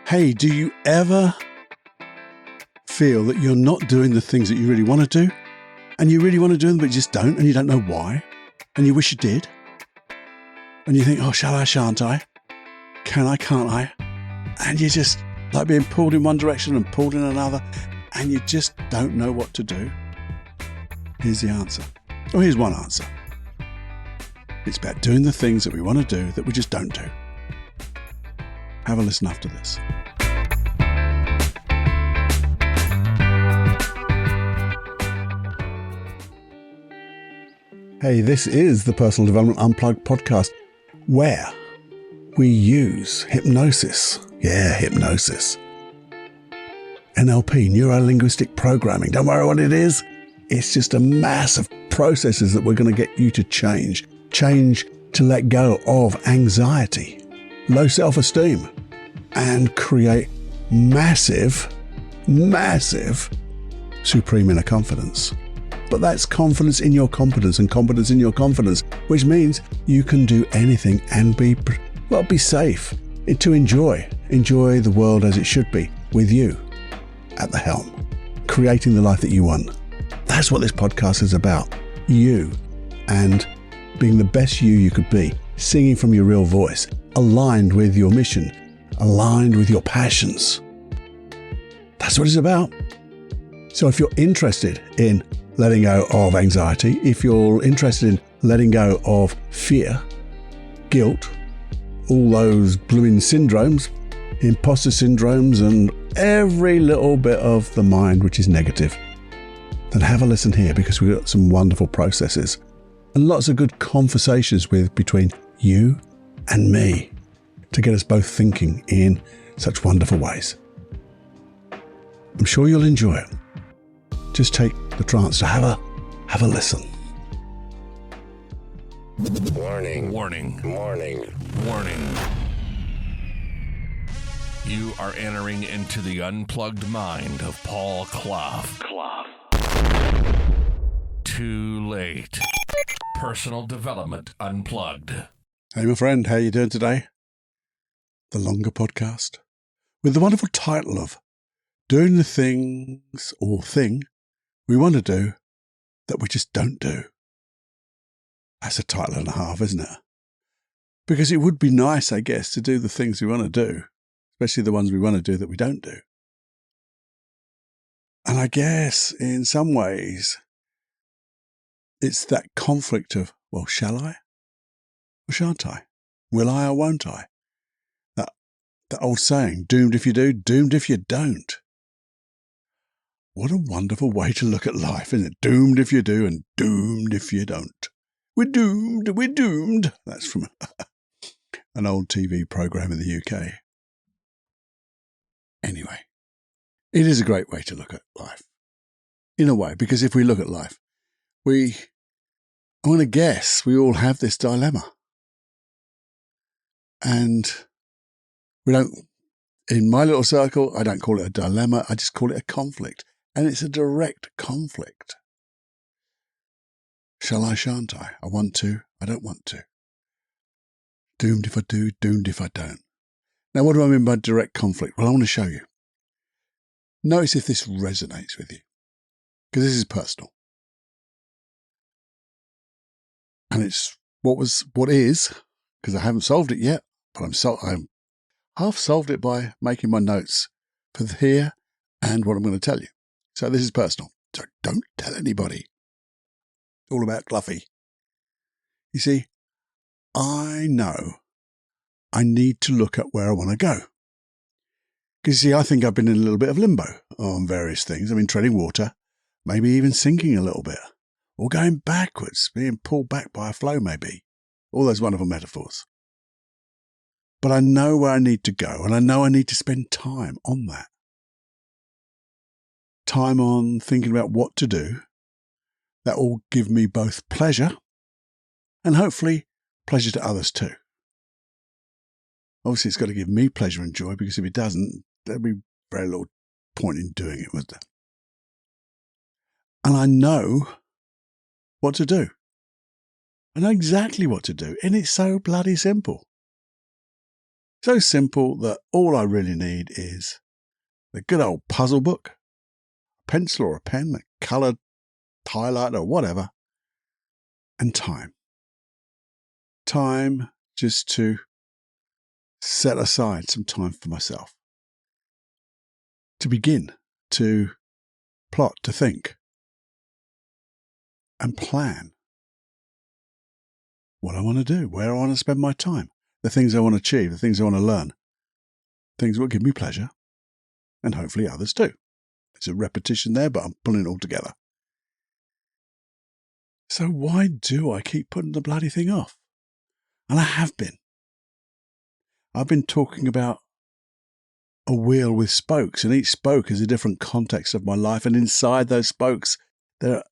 Hey, do you ever feel that you're not doing the things that you really want to do? And you really want to do them, but you just don't, and you don't know why? And you wish you did? And you think, oh, shall I, shan't I? Can I, can't I? And you're just like being pulled in one direction and pulled in another, and you just don't know what to do. Here's the answer. Or here's one answer. It's about doing the things that we want to do that we just don't do. Have a listen after this. Hey, this is the Personal Development Unplugged podcast, where we use hypnosis. Yeah, hypnosis. NLP, Neuro-Linguistic Programming. Don't worry what it is. It's just a mass of processes that we're going to get you to change. Change to let go of anxiety, low self-esteem, and create massive supreme inner confidence. But that's confidence in your competence and competence in your confidence, which means you can do anything and be safe, to enjoy the world as it should be, with you at the helm, creating the life that you want. That's what this podcast is about. You, and being the best you could be, singing from your real voice, aligned with your mission, aligned with your passions. That's what it's about. So if you're interested in letting go of anxiety, if you're interested in letting go of fear, guilt, all those blooming syndromes, imposter syndromes, and every little bit of the mind which is negative, then have a listen here, because we've got some wonderful processes and lots of good conversations between you and me to get us both thinking in such wonderful ways. I'm sure you'll enjoy it. Just take the chance to have a listen. Warning. Warning. Warning. Warning. You are entering into the unplugged mind of Paul Clough. Too late. Personal Development Unplugged. Hey, my friend, how you doing today? The longer podcast with the wonderful title of Doing the Things or Thing We Want to Do That We Just Don't Do. That's a title and a half, isn't it? Because it would be nice, I guess, to do the things we want to do, especially the ones we want to do that we don't do. And I guess in some ways, it's that conflict of, well, shall I or shan't I? Will I or won't I? That old saying, doomed if you do, doomed if you don't. What a wonderful way to look at life, isn't it? Doomed if you do and doomed if you don't. We're doomed. That's from an old TV program in the UK. Anyway, it is a great way to look at life. In a way, because if we look at life, I'm going to guess we all have this dilemma. And we don't, in my little circle, I don't call it a dilemma, I just call it a conflict. And it's a direct conflict. Shall I, shan't I? I want to, I don't want to. Doomed if I do, doomed if I don't. Now, what do I mean by direct conflict? Well, I want to show you. Notice if this resonates with you, because this is personal. And it's what is, because I haven't solved it yet, but I'm half solved it by making my notes for here and what I'm going to tell you. So this is personal. So don't tell anybody. It's all about Cluffy. You see, I know I need to look at where I want to go. Because you see, I think I've been in a little bit of limbo on various things. I mean, treading water, maybe even sinking a little bit, or going backwards, being pulled back by a flow maybe. All those wonderful metaphors. But I know where I need to go, and I know I need to spend time on that. Time on thinking about what to do that will give me both pleasure and hopefully pleasure to others too. Obviously, it's got to give me pleasure and joy, because if it doesn't, there'd be very little point in doing it, would there? And I know what to do. I know exactly what to do, and it's so bloody simple. So simple that all I really need is the good old puzzle book, a pencil or a pen, a coloured highlighter or whatever, and time. Time just to set aside some time for myself. To begin, to plot, to think, and plan what I want to do, where I want to spend my time, the things I want to achieve, the things I want to learn, things that will give me pleasure, and hopefully others too. It's a repetition there, but I'm pulling it all together. So why do I keep putting the bloody thing off? And I have been. I've been talking about a wheel with spokes, and each spoke is a different context of my life, and inside those spokes there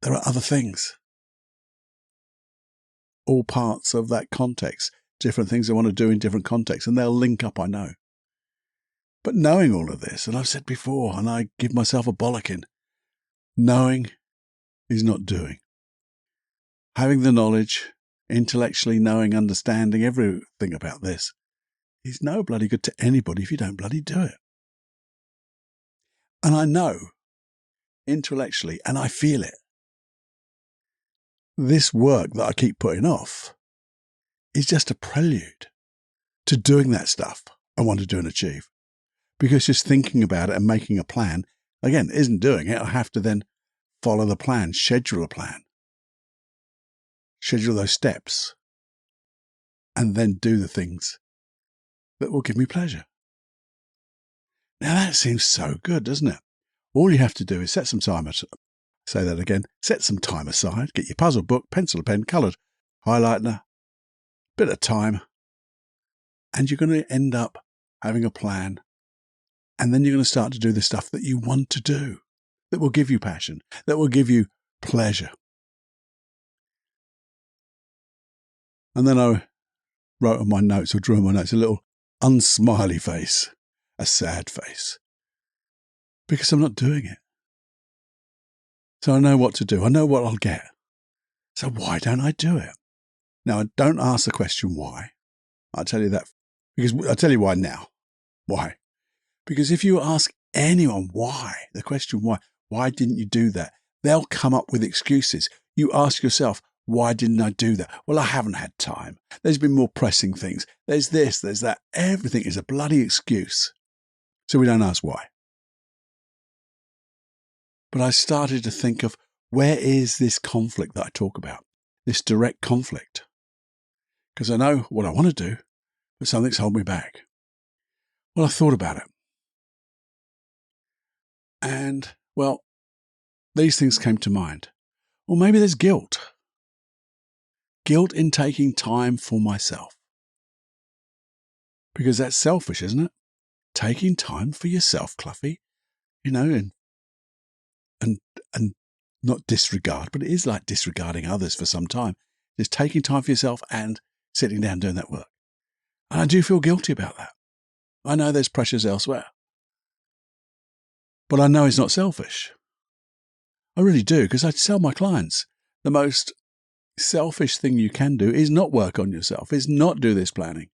are other things. All parts of that context, different things I want to do in different contexts, and they'll link up, I know. But knowing all of this, and I've said before, and I give myself a bollocking, knowing is not doing. Having the knowledge, intellectually knowing, understanding everything about this, is no bloody good to anybody if you don't bloody do it. And I know, intellectually, and I feel it, this work that I keep putting off is just a prelude to doing that stuff I want to do and achieve. Because just thinking about it and making a plan, again, isn't doing it. I have to then follow the plan, schedule a plan, schedule those steps, and then do the things that will give me pleasure. Now that seems so good, doesn't it? All you have to do is set some time aside. Say that again. Set some time aside. Get your puzzle book, pencil, a pen, coloured highlighter, bit of time, and you're going to end up having a plan. And then you're going to start to do the stuff that you want to do, that will give you passion, that will give you pleasure. And then I wrote on my notes, or drew on my notes, a little unsmiley face, a sad face, because I'm not doing it. So I know what to do. I know what I'll get. So why don't I do it? Now, I don't ask the question why. I'll tell you that, because I'll tell you why now. Why? Because if you ask anyone why, the question why didn't you do that? They'll come up with excuses. You ask yourself, why didn't I do that? Well, I haven't had time. There's been more pressing things. There's this, there's that. Everything is a bloody excuse. So we don't ask why. But I started to think of, where is this conflict that I talk about? This direct conflict. Because I know what I want to do, but something's holding me back. Well, I thought about it. And, well, these things came to mind. Well, maybe there's guilt. Guilt in taking time for myself. Because that's selfish, isn't it? Taking time for yourself, Cluffy. You know, and not disregard, but it is like disregarding others for some time. It's taking time for yourself and sitting down doing that work. And I do feel guilty about that. I know there's pressures elsewhere. But I know it's not selfish. I really do, because I tell my clients, the most selfish thing you can do is not work on yourself, is not do this planning.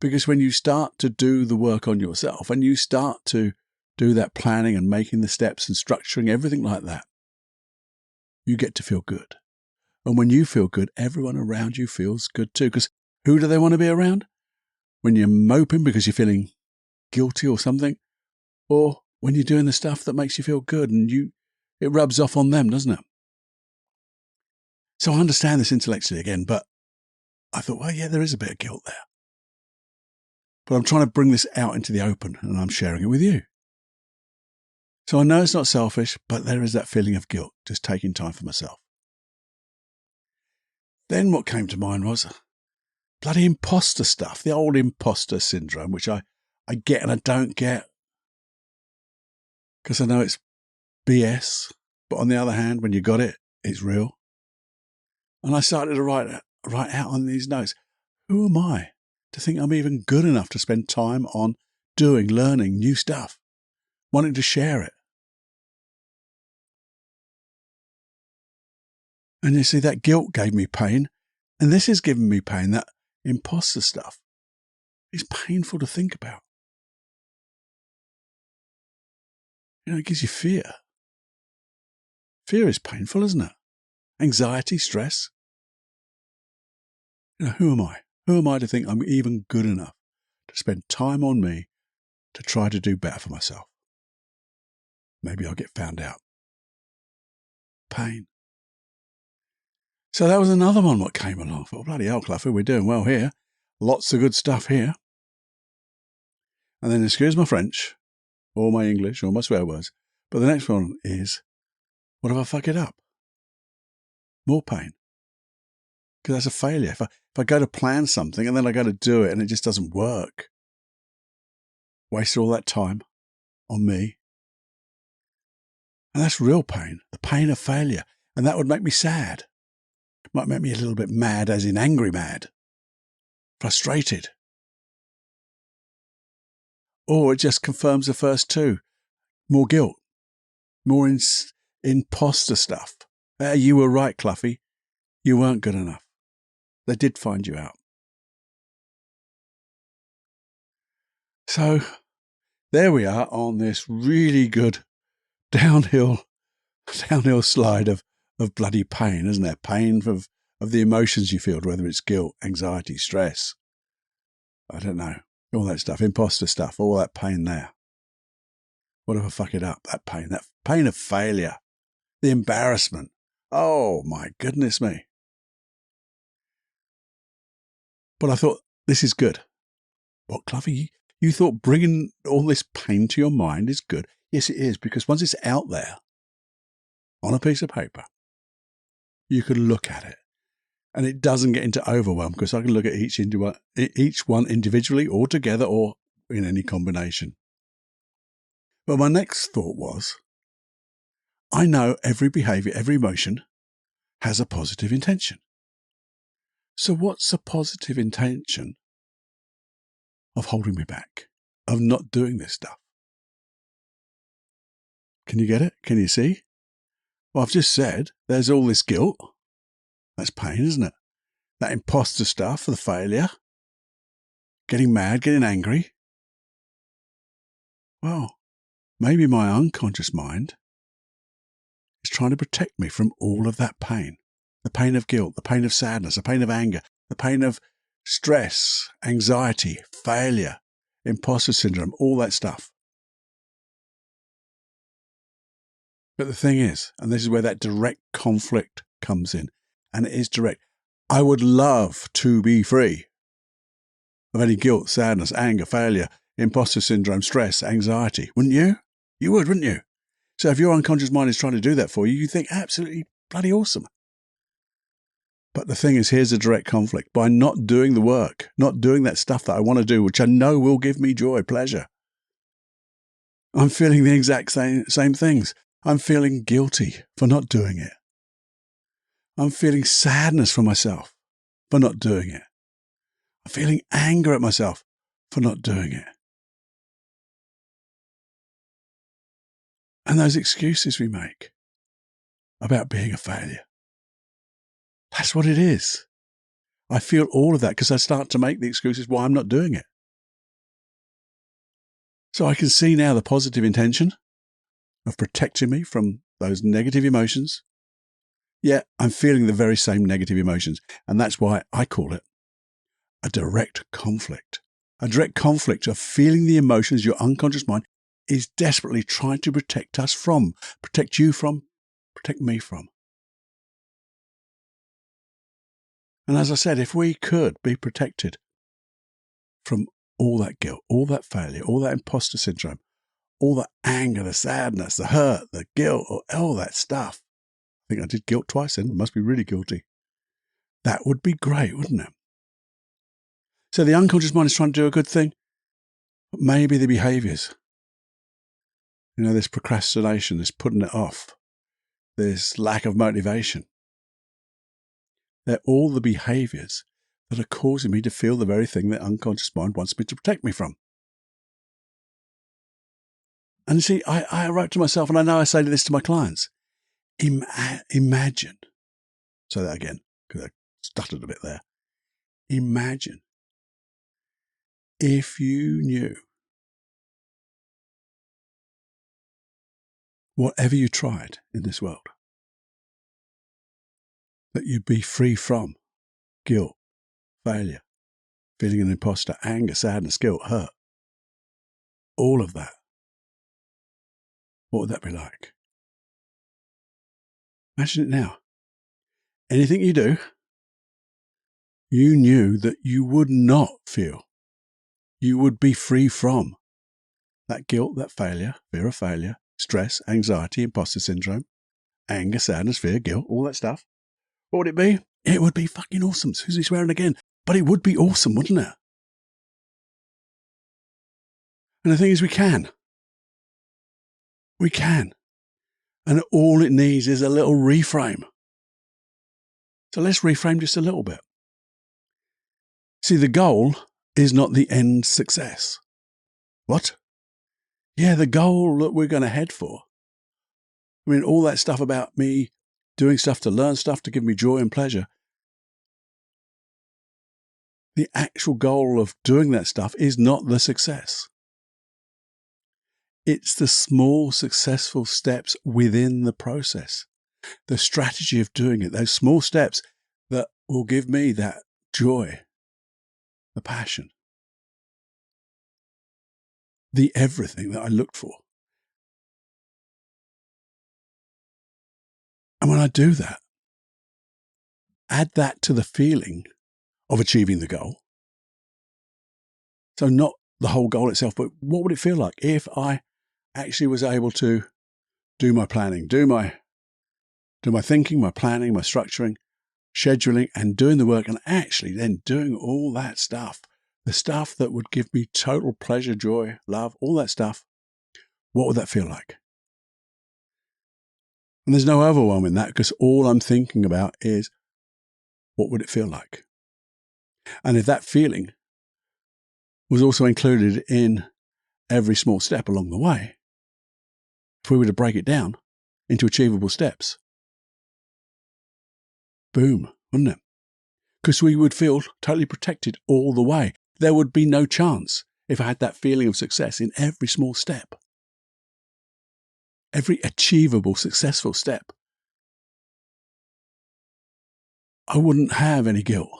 Because when you start to do the work on yourself and you start to do that planning and making the steps and structuring everything like that, you get to feel good. And when you feel good, everyone around you feels good too. Because who do they want to be around? When you're moping because you're feeling guilty or something, or when you're doing the stuff that makes you feel good and it rubs off on them, doesn't it? So I understand this intellectually again, but I thought, well, yeah, there is a bit of guilt there. But I'm trying to bring this out into the open and I'm sharing it with you. So I know it's not selfish, but there is that feeling of guilt, just taking time for myself. Then what came to mind was bloody imposter stuff, the old imposter syndrome, which I get and I don't get. Because I know it's BS, but on the other hand, when you got it, it's real. And I started to write out on these notes, who am I to think I'm even good enough to spend time on learning new stuff, wanting to share it? And you see, that guilt gave me pain, and this is giving me pain, that imposter stuff. It's painful to think about. It gives you fear. Fear is painful, isn't it? Anxiety, stress. Who am I? Who am I to think I'm even good enough to spend time on me to try to do better for myself? Maybe I'll get found out. Pain. So that was another one what came along. I thought, bloody hell, Cluffy, we're doing well here. Lots of good stuff here. And then, excuse my French, or my English, or my swear words, but the next one is, what if I fuck it up? More pain. Because that's a failure. If I go to plan something and then I go to do it and it just doesn't work, wasted all that time on me. And that's real pain, the pain of failure. And that would make me sad. It might make me a little bit mad, as in angry mad, frustrated. Or it just confirms the first two. More guilt, more imposter stuff. You were right, Cluffy. You weren't good enough. They did find you out. So there we are on this really good downhill slide of bloody pain, isn't there? Pain of the emotions you feel, whether it's guilt, anxiety, stress. I don't know. All that stuff, imposter stuff, all that pain there. What if I fuck it up? That pain of failure, the embarrassment. Oh, my goodness me. But I thought, this is good. What, Cluffy? You thought bringing all this pain to your mind is good? Yes, it is, because once it's out there on a piece of paper, you can look at it. And it doesn't get into overwhelm, because I can look at each one individually or together or in any combination. But my next thought was, I know every behavior, every emotion has a positive intention. So what's the positive intention of holding me back, of not doing this stuff? Can you get it? Can you see? Well, I've just said there's all this guilt. That's pain, isn't it? That imposter stuff, the failure, getting mad, getting angry. Well, maybe my unconscious mind is trying to protect me from all of that pain. The pain of guilt, the pain of sadness, the pain of anger, the pain of stress, anxiety, failure, imposter syndrome, all that stuff. But the thing is, and this is where that direct conflict comes in, and it is direct, I would love to be free of any guilt, sadness, anger, failure, imposter syndrome, stress, anxiety. Wouldn't you? You would, wouldn't you? So if your unconscious mind is trying to do that for you, you think absolutely bloody awesome. But the thing is, here's a direct conflict. By not doing the work, not doing that stuff that I want to do, which I know will give me joy, pleasure, I'm feeling the exact same things. I'm feeling guilty for not doing it. I'm feeling sadness for myself for not doing it. I'm feeling anger at myself for not doing it. And those excuses we make about being a failure. That's what it is. I feel all of that because I start to make the excuses why I'm not doing it. So I can see now the positive intention of protecting me from those negative emotions. Yeah, I'm feeling the very same negative emotions. And that's why I call it a direct conflict. A direct conflict of feeling the emotions your unconscious mind is desperately trying to protect us from, protect you from, protect me from. And as I said, if we could be protected from all that guilt, all that failure, all that imposter syndrome, all the anger, the sadness, the hurt, the guilt, all that stuff. I think I did guilt twice then. Must be really guilty. That would be great, wouldn't it? So the unconscious mind is trying to do a good thing. But maybe the behaviors, this procrastination, this putting it off, this lack of motivation, they're all the behaviors that are causing me to feel the very thing that unconscious mind wants me to protect me from. And you see, I wrote to myself, and I know I say this to my clients, imagine, say that again, because I stuttered a bit there. Imagine if you knew whatever you tried in this world, that you'd be free from guilt, failure, feeling an imposter, anger, sadness, guilt, hurt, all of that, what would that be like? Imagine it now. Anything you do, you knew that you would not feel. You would be free from that guilt, that failure, fear of failure, stress, anxiety, imposter syndrome, anger, sadness, fear, guilt, all that stuff. What would it be? It would be fucking awesome. Susie's swearing again. But it would be awesome, wouldn't it? And the thing is, we can. We can. And all it needs is a little reframe. So let's reframe just a little bit. See, the goal is not the end success. What? Yeah, the goal that we're going to head for. I mean, all that stuff about me doing stuff to learn stuff to give me joy and pleasure. The actual goal of doing that stuff is not the success. It's the small successful steps within the process. The strategy of doing it, those small steps that will give me that joy, the passion, the everything that I looked for. And when I do that, add that to the feeling of achieving the goal. So not the whole goal itself, but what would it feel like if I actually was able to do my planning, do my thinking, my planning, my structuring, scheduling, and doing the work, and actually then doing all that stuff, the stuff that would give me total pleasure, joy, love, all that stuff. What would that feel like? And there's no overwhelm in that, because all I'm thinking about is, what would it feel like? And if that feeling was also included in every small step along the way, if we were to break it down into achievable steps, boom, wouldn't it? Because we would feel totally protected all the way. There would be no chance if I had that feeling of success in every small step. Every achievable, successful step. I wouldn't have any guilt,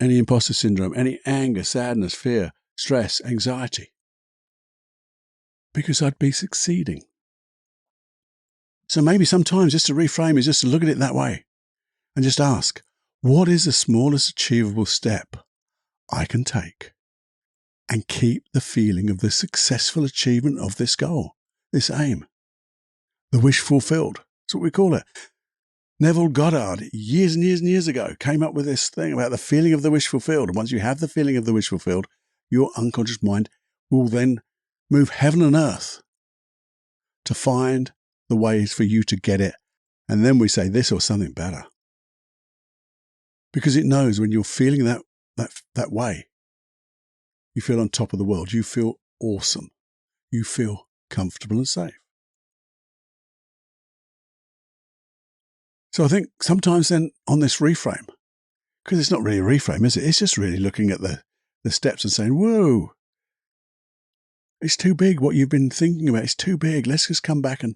any imposter syndrome, any anger, sadness, fear, stress, anxiety. Because I'd be succeeding. So maybe sometimes just to reframe is just to look at it that way and just ask, what is the smallest achievable step I can take and keep the feeling of the successful achievement of this goal, this aim, the wish fulfilled? That's what we call it. Neville Goddard, years and years and years ago, came up with this thing about the feeling of the wish fulfilled. And once you have the feeling of the wish fulfilled, your unconscious mind will then move heaven and earth to find the ways for you to get it. And then we say this or something better. Because it knows when you're feeling that way, you feel on top of the world. You feel awesome. You feel comfortable and safe. So I think sometimes then on this reframe, because it's not really a reframe, is it? It's just really looking at the steps and saying, whoa, it's too big. What you've been thinking about is too big. Let's just come back and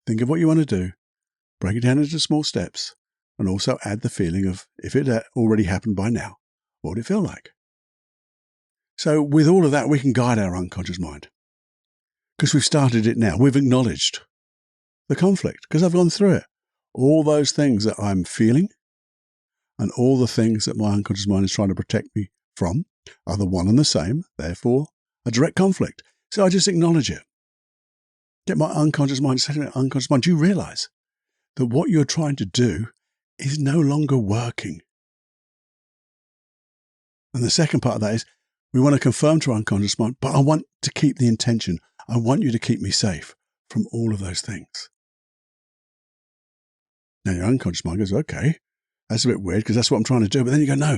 think of what you want to do, break it down into small steps, and also add the feeling of, if it had already happened by now, what would it feel like? So with all of that, we can guide our unconscious mind. Because we've started it now. We've acknowledged the conflict, because I've gone through it. All those things that I'm feeling and all the things that my unconscious mind is trying to protect me from are the one and the same, therefore a direct conflict. So I just acknowledge it. Get my unconscious mind to say to my unconscious mind, do you realize that what you're trying to do is no longer working? And the second part of that is, we want to confirm to our unconscious mind, but I want to keep the intention. I want you to keep me safe from all of those things. Now your unconscious mind goes, okay, that's a bit weird because that's what I'm trying to do. But then you go, no,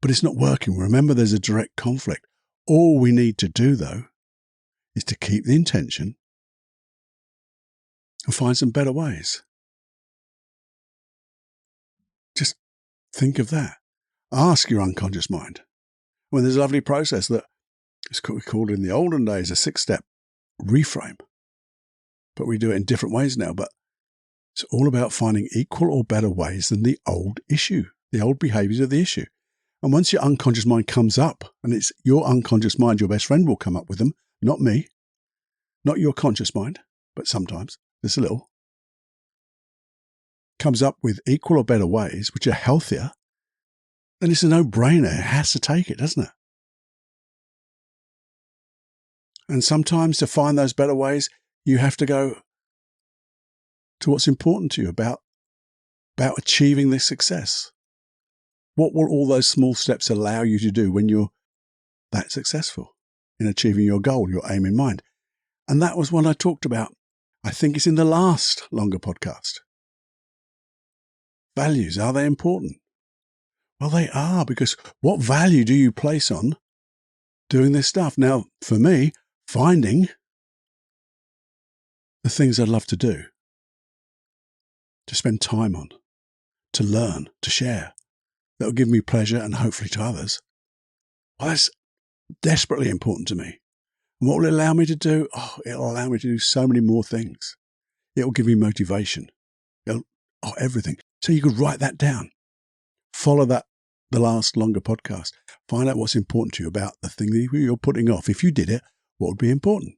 but it's not working. Remember, there's a direct conflict. All we need to do, though, is to keep the intention and find some better ways. Just think of that. Ask your unconscious mind. When there's a lovely process that is called in the olden days a 6-step reframe, but we do it in different ways now. But it's all about finding equal or better ways than the old issue, the old behaviors of the issue. And once your unconscious mind comes up, and it's your unconscious mind, your best friend will come up with them, not me, not your conscious mind, but sometimes, just a little, comes up with equal or better ways, which are healthier, then it's a no-brainer. It has to take it, doesn't it? And sometimes to find those better ways, you have to go to what's important to you about achieving this success. What will all those small steps allow you to do when you're that successful in achieving your goal, your aim in mind? And that was what I talked about. I think it's in the last longer podcast. Values, are they important? Well, they are, because what value do you place on doing this stuff? Now, for me, finding the things I'd love to do, to spend time on, to learn, to share, that will give me pleasure and hopefully to others, well, that's desperately important to me. And what will it allow me to do? Oh, it'll allow me to do so many more things. It will give me motivation. Everything. So you could write that down. Follow that, the last longer podcast. Find out what's important to you about the thing that you're putting off. If you did it, what would be important?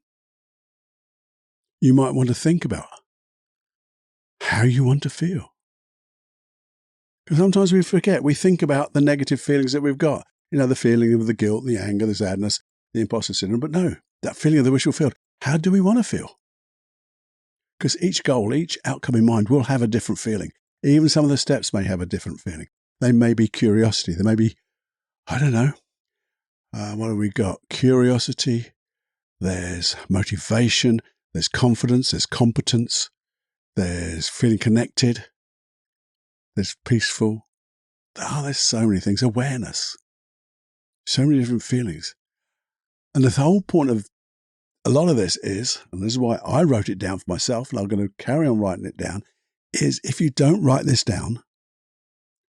You might want to think about how you want to feel. Because sometimes we forget. We think about the negative feelings that we've got. The feeling of the guilt, the anger, the sadness, the imposter syndrome. But no, that feeling of the wish fulfilled. How do we want to feel? Because each goal, each outcome in mind will have a different feeling. Even some of the steps may have a different feeling. They may be curiosity. They may be, I don't know. What have we got? Curiosity. There's motivation. There's confidence. There's competence. There's feeling connected. There's peaceful. There's so many things. Awareness. So many different feelings. And the whole point of a lot of this is, and this is why I wrote it down for myself, and I'm going to carry on writing it down, is if you don't write this down,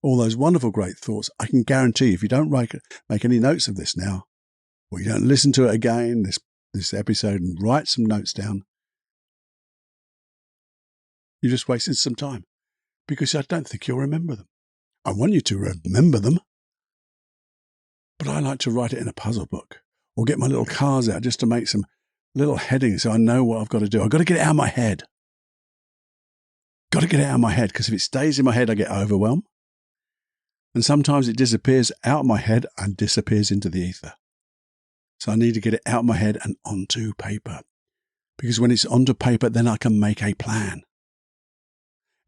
all those wonderful, great thoughts, I can guarantee you, if you don't make any notes of this now, or you don't listen to it again, this episode, and write some notes down, you just wasted some time, because I don't think you'll remember them. I want you to remember them, but I like to write it in a puzzle book, or get my little cards out just to make some little headings so I know what I've got to do. I've got to get it out of my head. Got to get it out of my head, because if it stays in my head, I get overwhelmed. And sometimes it disappears out of my head and disappears into the ether. So I need to get it out of my head and onto paper. Because when it's onto paper, then I can make a plan.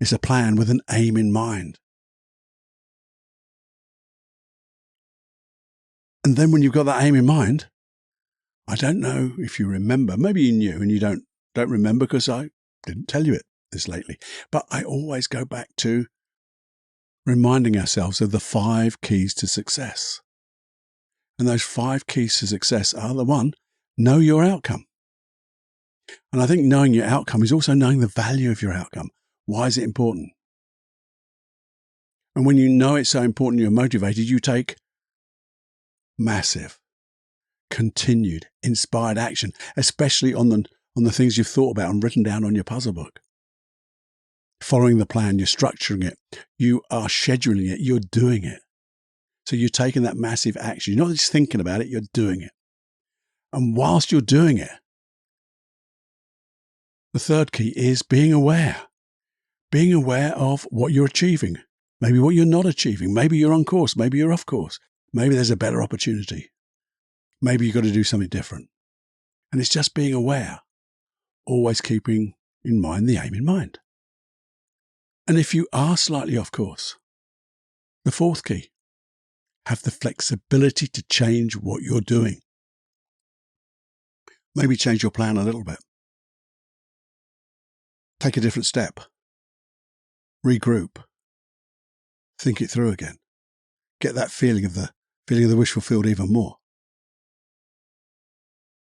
It's a plan with an aim in mind. And then when you've got that aim in mind, I don't know if you remember, maybe you knew and you don't remember because I didn't tell you this lately, but I always go back to reminding ourselves of the 5 keys to success. And those 5 keys to success are the one, know your outcome. And I think knowing your outcome is also knowing the value of your outcome. Why is it important? And when you know it's so important, you're motivated, you take massive, continued, inspired action, especially on the things you've thought about and written down on your puzzle book. Following the plan, you're structuring it, you are scheduling it, you're doing it. So you're taking that massive action. You're not just thinking about it, you're doing it. And whilst you're doing it, the 3rd key is being aware. Being aware of what you're achieving, maybe what you're not achieving, maybe you're on course, maybe you're off course, maybe there's a better opportunity. Maybe you've got to do something different. And it's just being aware, always keeping in mind the aim in mind. And if you are slightly off course, the 4th key, have the flexibility to change what you're doing. Maybe change your plan a little bit. Take a different step. Regroup. Think it through again. Get that feeling of the wish fulfilled even more.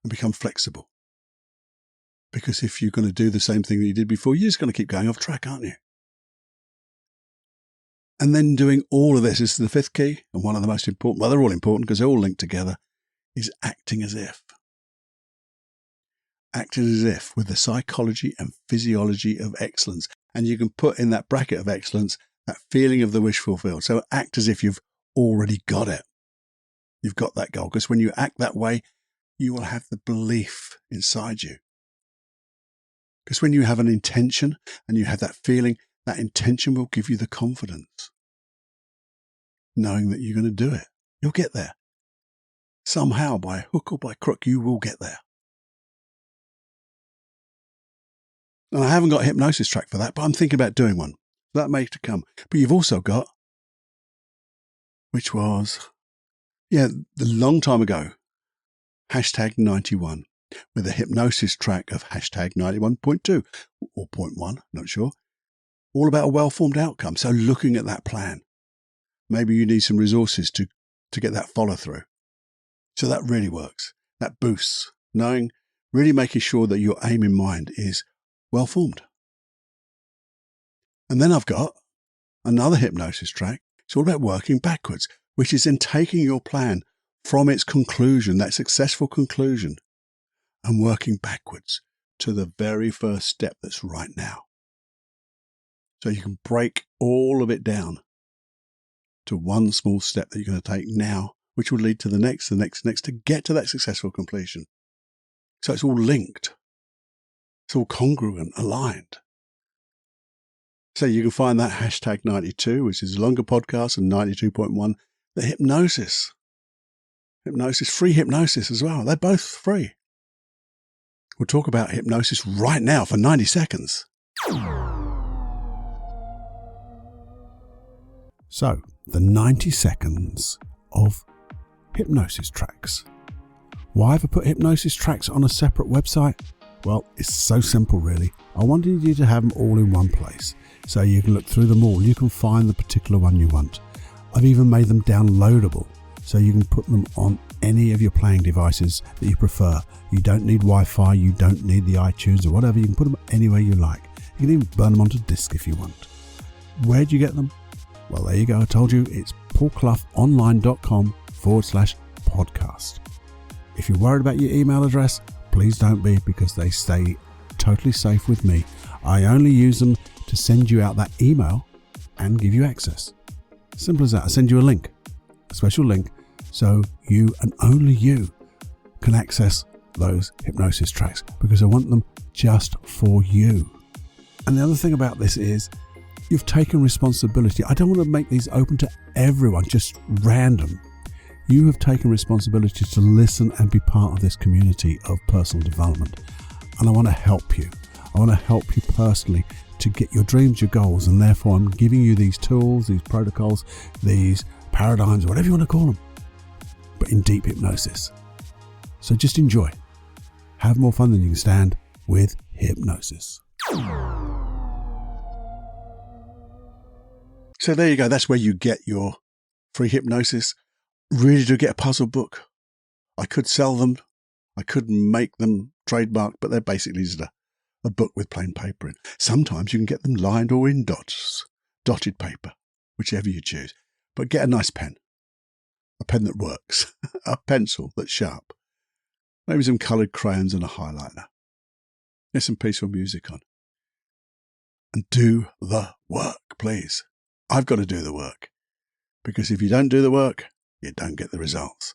And become flexible. Because if you're going to do the same thing that you did before, you're just going to keep going off track, aren't you? And then doing all of this is the fifth key, and one of the most important, well, they're all important because they're all linked together, is acting as if. Acting as if with the psychology and physiology of excellence. And you can put in that bracket of excellence that feeling of the wish fulfilled. So act as if you've already got it. You've got that goal. Because when you act that way, you will have the belief inside you. Because when you have an intention and you have that feeling, that intention will give you the confidence. Knowing that you're going to do it. You'll get there. Somehow, by hook or by crook, you will get there. And I haven't got a hypnosis track for that, but I'm thinking about doing one. That may to come. But you've also got, which was, the long time ago, hashtag 91, with a hypnosis track of hashtag 91.2 or 0.1, not sure. All about a well-formed outcome. So looking at that plan, maybe you need some resources to get that follow through. So that really works. That boosts, knowing, really making sure that your aim in mind is well-formed. And then I've got another hypnosis track. It's all about working backwards, which is in taking your plan from its conclusion, that successful conclusion, and working backwards to the very first step that's right now. So you can break all of it down to one small step that you're going to take now, which will lead to the next to get to that successful completion. So it's all linked. It's all congruent, aligned. So you can find that hashtag 92, which is a longer podcast, and 92.1, the hypnosis. Hypnosis, free hypnosis as well. They're both free. We'll talk about hypnosis right now for 90 seconds. So, the 90 seconds of hypnosis tracks. Why have I put hypnosis tracks on a separate website? Well, it's so simple really. I wanted you to have them all in one place so you can look through them all. You can find the particular one you want. I've even made them downloadable so you can put them on any of your playing devices that you prefer. You don't need Wi-Fi, you don't need the iTunes or whatever. You can put them anywhere you like. You can even burn them onto disk if you want. Where do you get them? Well, there you go. I told you it's paulcloughonline.com/podcast. If you're worried about your email address, please don't be, because they stay totally safe with me. I only use them to send you out that email and give you access. Simple as that. I send you a link, a special link, so you and only you can access those hypnosis tracks, because I want them just for you. And the other thing about this is you've taken responsibility. I don't want to make these open to everyone, just random. You have taken responsibility to listen and be part of this community of personal development. And I want to help you. I want to help you personally to get your dreams, your goals. And therefore, I'm giving you these tools, these protocols, these paradigms, whatever you want to call them, but in deep hypnosis. So just enjoy. Have more fun than you can stand with hypnosis. So there you go. That's where you get your free hypnosis. Really do get a puzzle book. I could sell them. I could make them trademarked, but they're basically just a book with plain paper in. Sometimes you can get them lined or in dots, dotted paper, whichever you choose. But get a nice pen, a pen that works, a pencil that's sharp, maybe some coloured crayons and a highlighter. There's some peaceful music on. And do the work, please. I've got to do the work, because if you don't do the work, you don't get the results.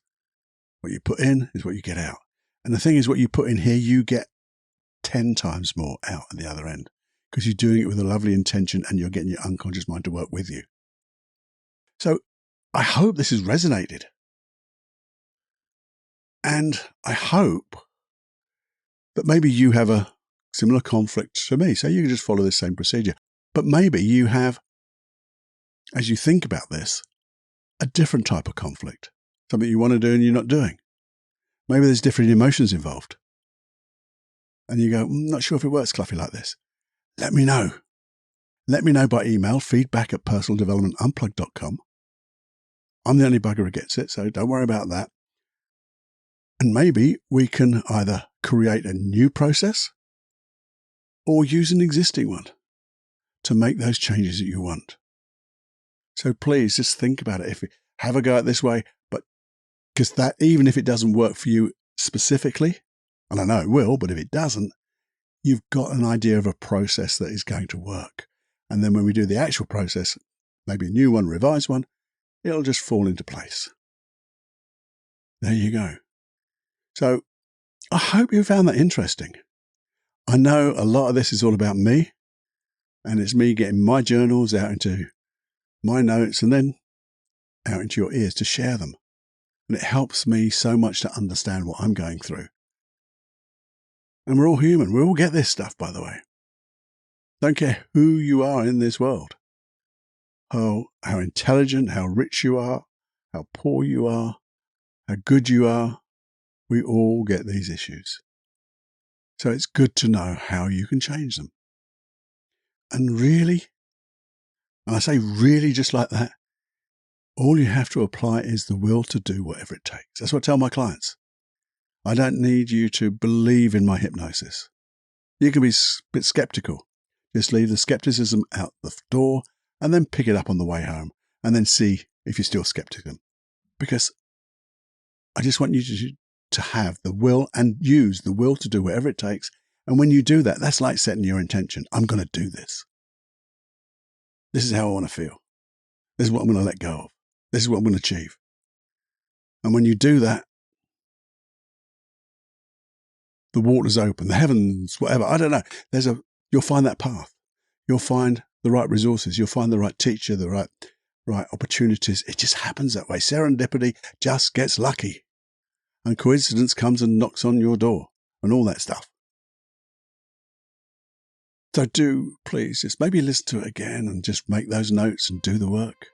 What you put in is what you get out. And the thing is, what you put in here, you get 10 times more out at the other end, because you're doing it with a lovely intention and you're getting your unconscious mind to work with you. So I hope this has resonated. And I hope that maybe you have a similar conflict to me. So you can just follow this same procedure. But maybe you have, as you think about this, a different type of conflict, something you want to do and you're not doing. Maybe there's different emotions involved. And you go, I'm not sure if it works, Cluffy, like this. Let me know. Let me know by email, feedback@personaldevelopmentunplugged.com. I'm the only bugger who gets it, so don't worry about that. And maybe we can either create a new process or use an existing one to make those changes that you want. So please just think about it. If you have a go at it this way, but because that, even if it doesn't work for you specifically, and I know it will, but if it doesn't, you've got an idea of a process that is going to work. And then when we do the actual process, maybe a new one, revised one, it'll just fall into place. There you go. So I hope you found that interesting. I know a lot of this is all about me, and it's me getting my journals out into my notes and then out into your ears to share them. And it helps me so much to understand what I'm going through. And we're all human. We all get this stuff, by the way. Don't care who you are in this world. How intelligent, how rich you are, how poor you are, how good you are. We all get these issues. So it's good to know how you can change them. And really, and I say really just like that, all you have to apply is the will to do whatever it takes. That's what I tell my clients. I don't need you to believe in my hypnosis. You can be a bit skeptical. Just leave the skepticism out the door and then pick it up on the way home and then see if you're still skeptical. Because I just want you to have the will and use the will to do whatever it takes. And when you do that, that's like setting your intention. I'm going to do this. This is how I want to feel. This is what I'm going to let go of. This is what I'm going to achieve. And when you do that, the water's open, the heavens, whatever, I don't know. You'll find that path. You'll find the right resources. You'll find the right teacher, the right opportunities. It just happens that way. Serendipity just gets lucky. And coincidence comes and knocks on your door and all that stuff. So do please just maybe listen to it again and just make those notes and do the work.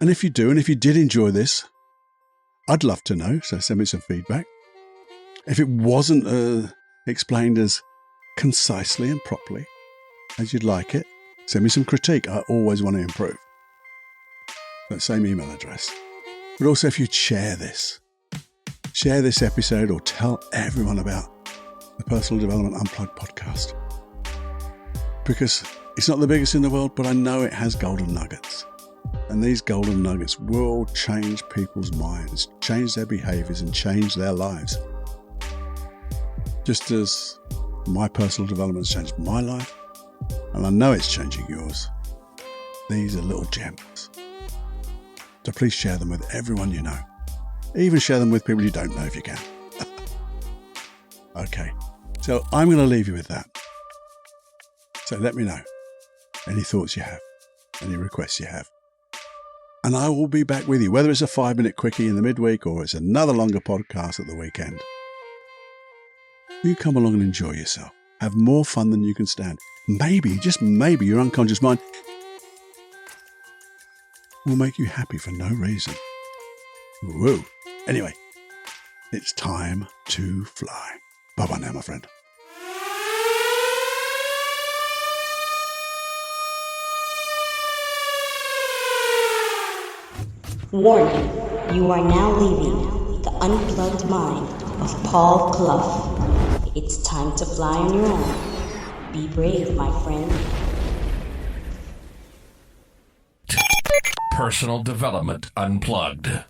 And if you do, and if you did enjoy this, I'd love to know. So send me some feedback. If it wasn't explained as concisely and properly as you'd like it, send me some critique. I always want to improve. That same email address. But also if you'd share this episode or tell everyone about the Personal Development Unplugged podcast. Because it's not the biggest in the world, but I know it has golden nuggets. And these golden nuggets will change people's minds, change their behaviors and change their lives. Just as my personal development has changed my life, and I know it's changing yours, these are little gems. So please share them with everyone you know. Even share them with people you don't know if you can. Okay, so I'm going to leave you with that. So let me know any thoughts you have, any requests you have. And I will be back with you, whether it's a 5-minute quickie in the midweek or it's another longer podcast at the weekend. You come along and enjoy yourself. Have more fun than you can stand. Maybe, just maybe, your unconscious mind will make you happy for no reason. Whoa. Anyway, it's time to fly. Bye-bye now, my friend. Warning, you are now leaving the unplugged mind of Paul Clough. It's time to fly on your own. Be brave, my friend. Personal Development Unplugged.